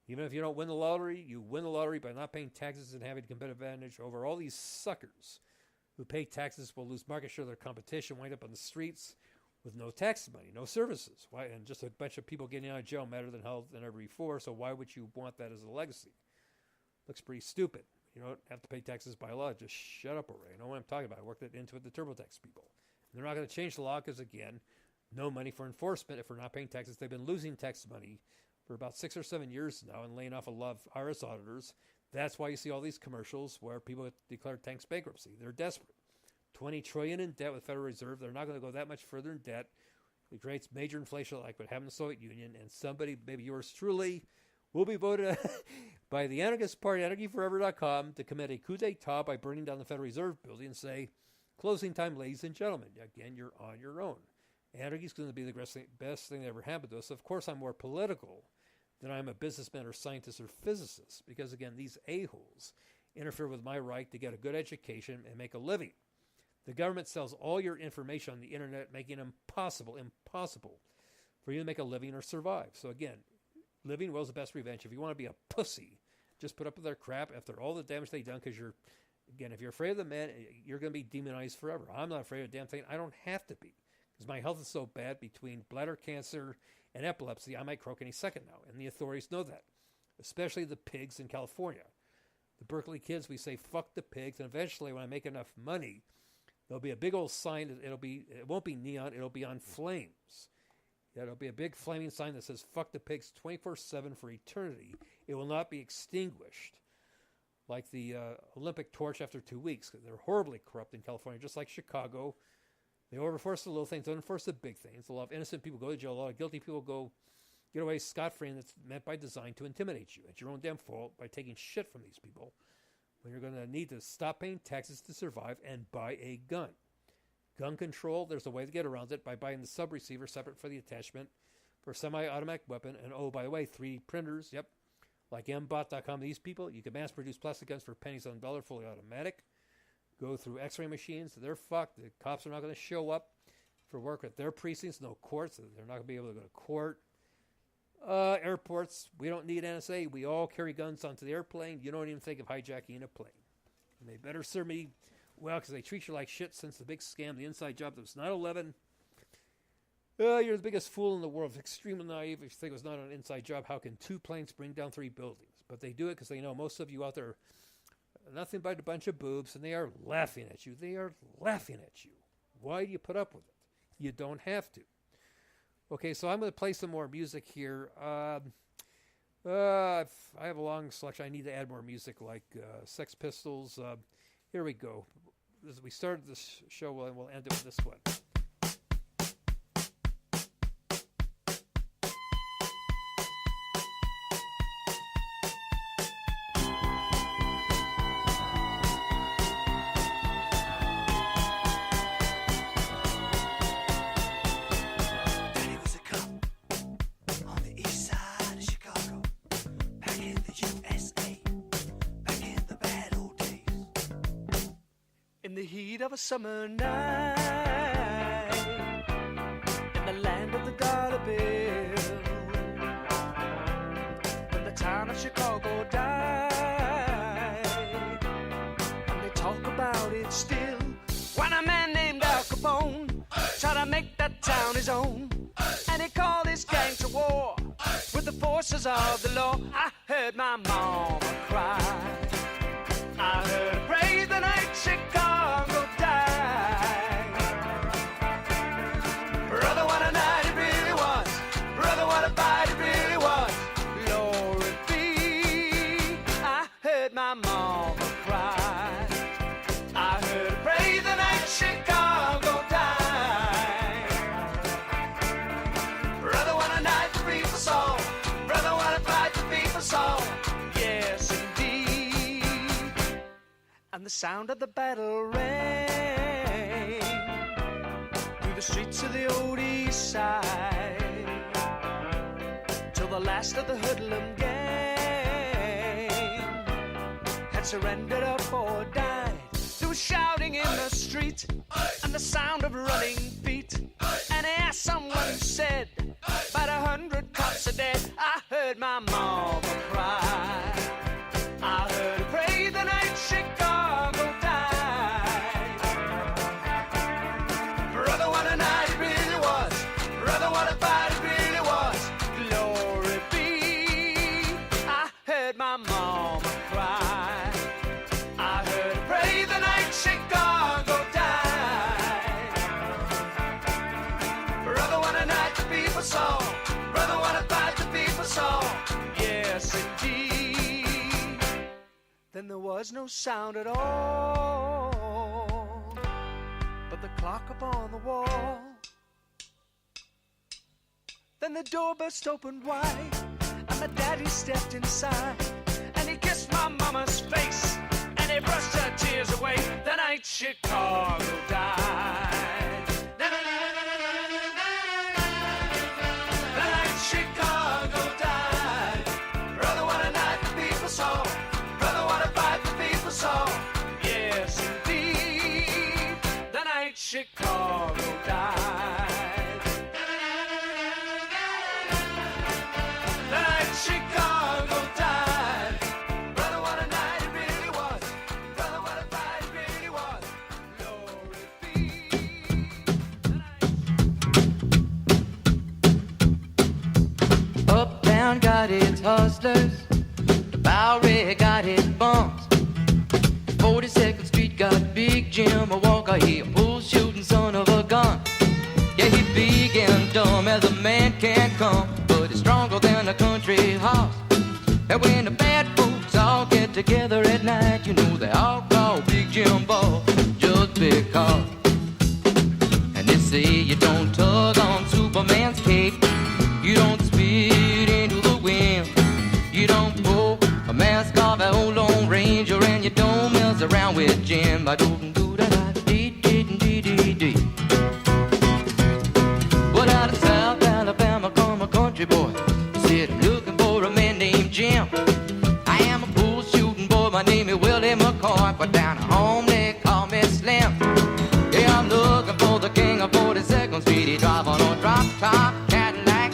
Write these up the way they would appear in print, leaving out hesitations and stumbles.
Even if you don't win the lottery, you win the lottery by not paying taxes and having a competitive advantage over all these suckers who pay taxes, will lose market share of their competition, wind up on the streets with no tax money, no services. Why? And just a bunch of people getting out of jail better than hell than ever before. So why would you want that as a legacy? Looks pretty stupid. You don't have to pay taxes by law. Just shut up already. I know what I'm talking about. I worked into it, the TurboTax people. And they're not going to change the law because, again, no money for enforcement if we're not paying taxes. They've been losing tax money for about 6 or 7 years now and laying off a lot of IRS auditors. That's why you see all these commercials where people declare tax bankruptcy. They're desperate. $20 trillion in debt with the Federal Reserve. They're not going to go that much further in debt. It creates major inflation like what happened in the Soviet Union. And somebody, maybe yours truly, will be voted by the anarchist party, anarchyforever.com, to commit a coup d'etat by burning down the Federal Reserve building and say, closing time, ladies and gentlemen. Again, you're on your own. Anarchy is going to be the best thing that ever happened to us. Of course, I'm more political than I'm a businessman or scientist or physicist because, again, these a-holes interfere with my right to get a good education and make a living. The government sells all your information on the internet, making it impossible for you to make a living or survive. So, again, living well is the best revenge. If you want to be a pussy, just put up with their crap after all the damage they've done because you're, again, if you're afraid of the man, you're going to be demonized forever. I'm not afraid of a damn thing. I don't have to be because my health is so bad between bladder cancer and epilepsy, I might croak any second now. And the authorities know that, especially the pigs in California. The Berkeley kids, we say, fuck the pigs. And eventually, when I make enough money, there'll be a big old sign. It won't be neon. It'll be on flames. Yeah, it'll be a big flaming sign that says, fuck the pigs 24/7 for eternity. It will not be extinguished like the Olympic torch after 2 weeks. They're horribly corrupt in California, just like Chicago. They overforce the little things, don't enforce the big things. A lot of innocent people go to jail. A lot of guilty people get away scot-free, and it's meant by design to intimidate you. It's your own damn fault by taking shit from these people when you're going to need to stop paying taxes to survive and buy a gun. Gun control, there's a way to get around it by buying the sub-receiver separate for the attachment for a semi-automatic weapon. And, oh, by the way, 3D printers, yep, like mbot.com. These people, you can mass-produce plastic guns for pennies on the dollar, fully automatic. Go through x-ray machines. They're fucked. The cops are not going to show up for work at their precincts. No courts. They're not going to be able to go to court. Airports, we don't need NSA. We all carry guns onto the airplane. You don't even think of hijacking a plane. And they better serve me well because they treat you like shit since the big scam, the inside job that was 9/11. You're the biggest fool in the world. Extremely naive. If you think it was not an inside job, how can 2 planes bring down 3 buildings? But they do it because they know most of you out there nothing but a bunch of boobs, and they are laughing at you. They are laughing at you. Why do you put up with it? You don't have to. Okay, so I'm going to play some more music here. I have a long selection. I need to add more music like Sex Pistols. Here we go. As we started this show, and we'll end it with this one. Of a summer night in the land of the dollar bill, when the town of Chicago died, and they talk about it still, when a man named Al Capone tried to make that town his own, and he called his gang to war with the forces of the law. I heard my mama cry, I heard her praise the night Chicago died. Brother, what a night it really was. Brother, what a fight it really was. Lord be, I heard my mama cry. I heard her praise the night Chicago died. Brother, what a night the people saw. Brother, what a fight the people saw. Yes, and the sound of the battle rang through the streets of the old east side, till the last of the hoodlum gang had surrendered up or died. There was shouting in the street and the sound of running feet, and as someone said, about 100 cops are dead. I heard my mama cry. was no sound at all but the clock upon the wall. Then the door burst open wide, and my daddy stepped inside, and he kissed my mama's face, and he brushed her tears away. The night Chicago died. The night Chicago died. Brother, what a night the people saw. Brother, what a fight the people saw. Yes, indeed, the night Chicago died. The night Chicago died. Brother, what a night it really was. Brother, what a fight it really was. Glory be. Uptown got its hustlers, the Bowery got its bums. 42nd Street got Big Jim, a Walker, he a bull shooting son of a gun. Yeah, he big and dumb as a man can come, but he's stronger than a country horse. And when the bad folks all get together at night, you know they all call Big Jim Ball just because. And they say you don't tug on Superman's cape, you don't spit into the wind, you don't pull a mask off an old Lone Ranger, and you don't mess around with Jim. I don't do that. Well, out of South Alabama come a country boy. He said, I'm looking for a man named Jim. I am a bull shooting boy, my name is Willie McCoy, but down at home they call me Slim. Yeah, I'm looking for the king of 42nd Street. He drive on a drop-top Cadillac.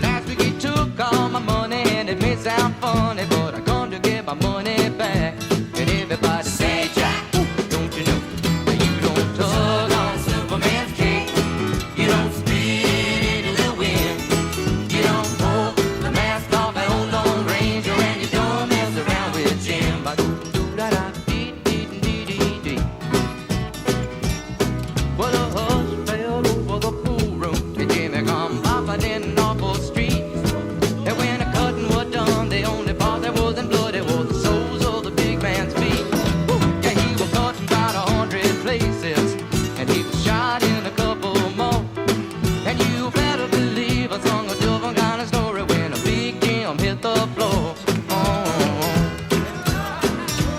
Last week he took all my money, and it may sound funny, but I come to get my money back. And everybody say, Jack, don't you know that you don't tug on Superman's cape, you don't spit into the wind, you don't pull the mask off an old Lone Ranger, and you don't mess around with Jim. Well, a hush fell over the pool room, and Jimmy come popping in an awful street. And when the cutting was done, the only part that wasn't bloody was the soles of the big man's feet. Yeah, he was cut in about 100 places, and he was shot in a couple more. And you better believe I sung a different kind of story when a Big Jim hit the floor.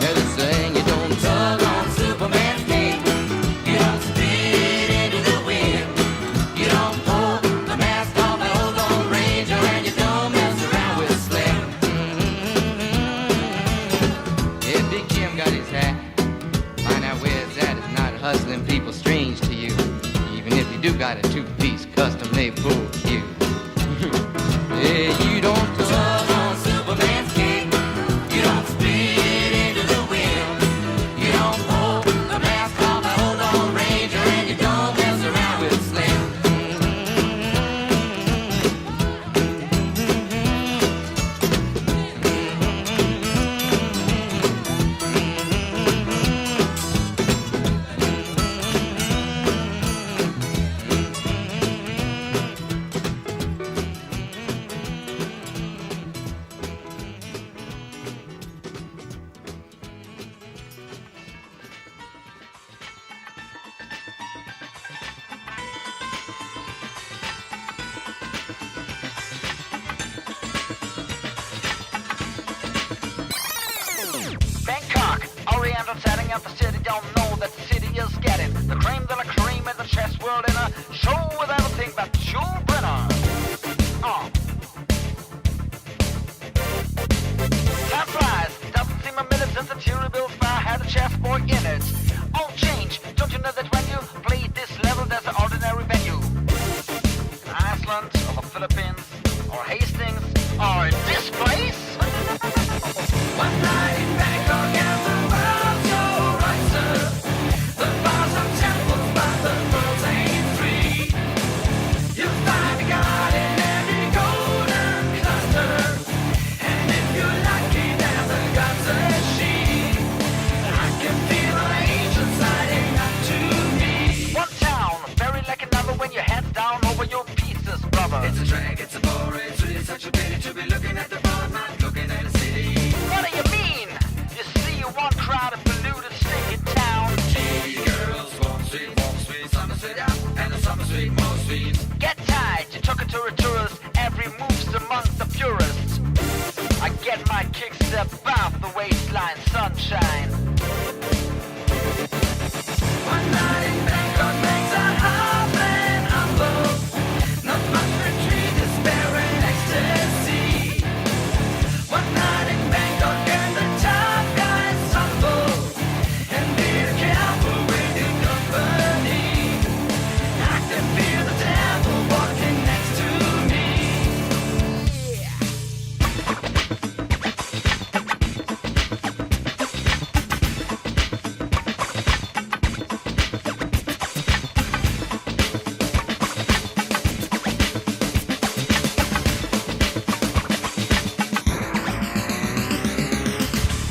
Yeah, they saying you don't tug on Superman's cape, you don't spit into the wind, you don't pull the mask off an old Lone Ranger, and you don't mess around with Slim. Yeah, Big Jim got his hat. Find out where it's at. It's not hustling people strange to you, even if you do got a two-piece custom-made bull cue. Yeah, you don't tug on Superman's cape, you don't spit into the wind, you don't pull the mask off an old Lone Ranger, and you don't mess around with Slim. Bangkok, Oriental setting up the city, don't know that the city is getting the cream de la cream in the chess world in a show with everything but Jule Brenner. Time flies, doesn't seem a minute since the Cheery Bill Fire had a chessboard in it. All change, don't you know that when you play this level there's an ordinary venue? Iceland, or the Philippines, or Hastings, or this place? One night in Bangkok and the world's so right, sir. The bars and temples, but the world ain't free. You find a god in every golden cluster, and if you're lucky, there's a god's a she. I can feel an above the waistline sunshine. One night in Bangkok makes a heart and humble. Not much retreat, despair and ecstasy. One night in Bangkok and the tough guys humble. And be careful with your company. I can feel the devil walking next to me.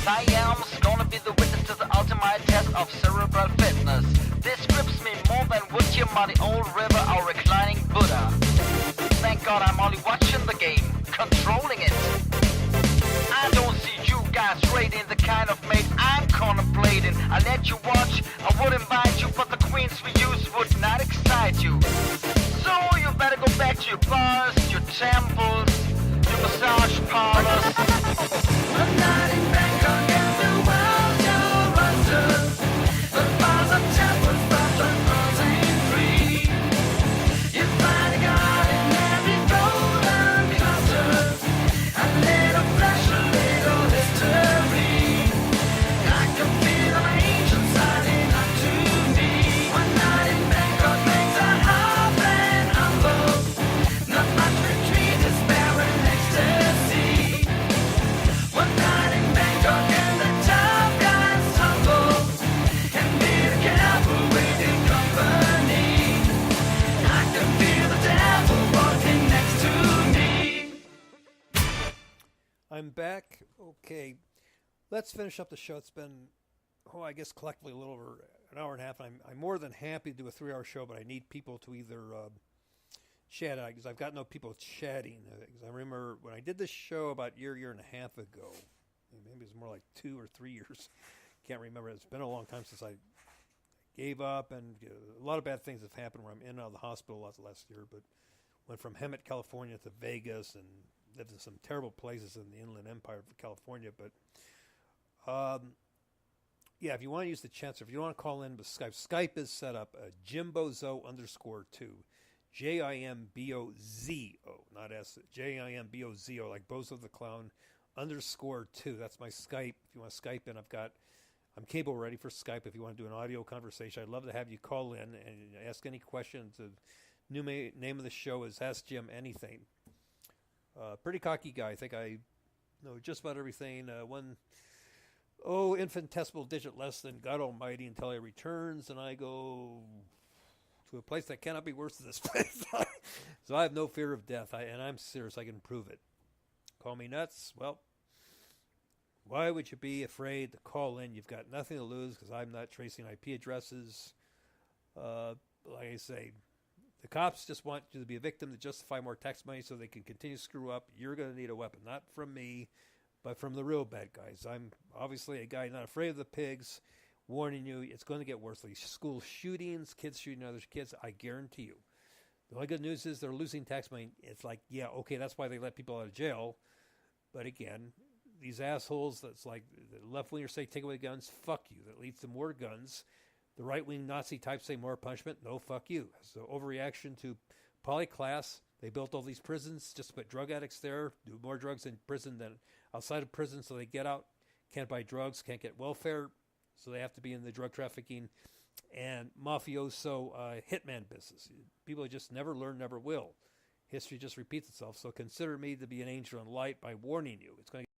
Siam's gonna be the witness to the ultimate test of cerebral fitness. This grips me more than would you muddy old river or reclining Buddha. Thank God I'm only watching the game, controlling it. I don't see you guys rating the kind of mate I'm contemplating. I let you watch, I would invite you, but the queens we use would not excite you. So you better go back to your bars, your temples, your massage parlors. One night in Bangkok and the world's your oyster. The bars of temples, but the girls ain't free. You find a god in every golden cluster. A little flesh, a little history. I can feel an ancient siding up to me. One night in Bangkok makes a heart and humble. Not much retreat, despair and ecstasy. One night in Bangkok and the tough guys humble. And be careful with your company. I can feel the devil walking next to me. I'm back. Okay, let's finish up the show. It's been, I guess collectively a little over an hour and a half. I'm more than happy to do a 3-hour show, but I need people to either chat out because I've got no people chatting. Because I remember when I did this show about a year and a half ago, maybe it was more like 2 or 3 years. Can't remember. It's been a long time since I gave up, and a lot of bad things have happened where I'm in and out of the hospital lots of last year. But went from Hemet, California to Vegas and lived in some terrible places in the Inland Empire of California. But yeah, if you want to use the chat, or if you want to call in with Skype is set up Jimbozo _2. Jimbozo, not S, Jimbozo, like Bozo the Clown _2. That's my Skype. If you want to Skype in, I'm cable ready for Skype. If you want to do an audio conversation, I'd love to have you call in and ask any questions. The new name of the show is Ask Jim Anything. Pretty cocky guy. I think I know just about everything. One infinitesimal digit less than God Almighty until He returns, and I go to a place that cannot be worse than this place. So I have no fear of death, and I'm serious. I can prove it. Call me nuts. Well, why would you be afraid to call in? You've got nothing to lose because I'm not tracing IP addresses. Like I say, the cops just want you to be a victim to justify more tax money so they can continue to screw up. You're going to need a weapon, not from me, but from the real bad guys. I'm obviously a guy not afraid of the pigs, warning you it's going to get worse. These school shootings, kids shooting other kids, I guarantee you. The only good news is they're losing tax money. It's like, yeah, okay, that's why they let people out of jail. But again, these assholes, that's like the left-wingers say, take away the guns, fuck you. That leads to more guns. The right-wing Nazi types say more punishment, no, fuck you. So overreaction to polyclass. They built all these prisons just to put drug addicts there, do more drugs in prison than outside of prison, so they get out, can't buy drugs, can't get welfare, so they have to be in the drug trafficking and mafioso hitman business. People just never learn, never will. History just repeats itself, so consider me to be an angel in light by warning you. It's going to